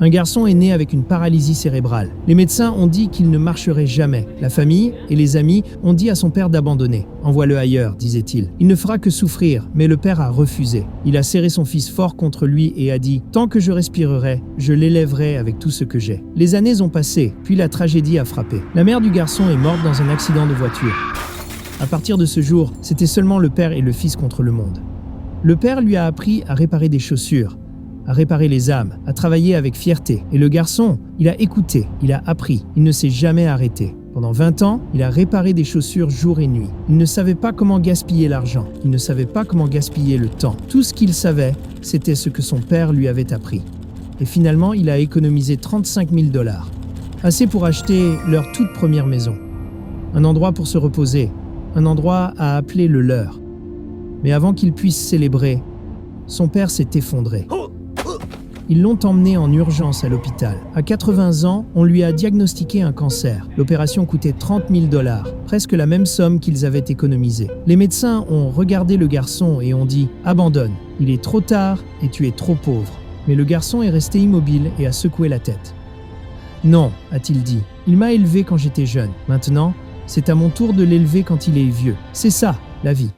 Un garçon est né avec une paralysie cérébrale. Les médecins ont dit qu'il ne marcherait jamais. La famille et les amis ont dit à son père d'abandonner. « Envoie-le ailleurs », disait-il. « Il ne fera que souffrir », mais le père a refusé. Il a serré son fils fort contre lui et a dit « Tant que je respirerai, je l'élèverai avec tout ce que j'ai ». Les années ont passé, puis la tragédie a frappé. La mère du garçon est morte dans un accident de voiture. À partir de ce jour, c'était seulement le père et le fils contre le monde. Le père lui a appris à réparer des chaussures, à réparer les âmes, à travailler avec fierté. Et le garçon, il a écouté, il a appris, il ne s'est jamais arrêté. Pendant 20 ans, il a réparé des chaussures jour et nuit. Il ne savait pas comment gaspiller l'argent, il ne savait pas comment gaspiller le temps. Tout ce qu'il savait, c'était ce que son père lui avait appris. Et finalement, il a économisé 35 000 $, assez pour acheter leur toute première maison. Un endroit pour se reposer, un endroit à appeler le leur. Mais avant qu'il puisse célébrer, son père s'est effondré. Ils l'ont emmené en urgence à l'hôpital. À 80 ans, on lui a diagnostiqué un cancer. L'opération coûtait 30 000 $, presque la même somme qu'ils avaient économisée. Les médecins ont regardé le garçon et ont dit « Abandonne, il est trop tard et tu es trop pauvre ». Mais le garçon est resté immobile et a secoué la tête. « Non », a-t-il dit, « il m'a élevé quand j'étais jeune. Maintenant, c'est à mon tour de l'élever quand il est vieux. C'est ça, la vie. »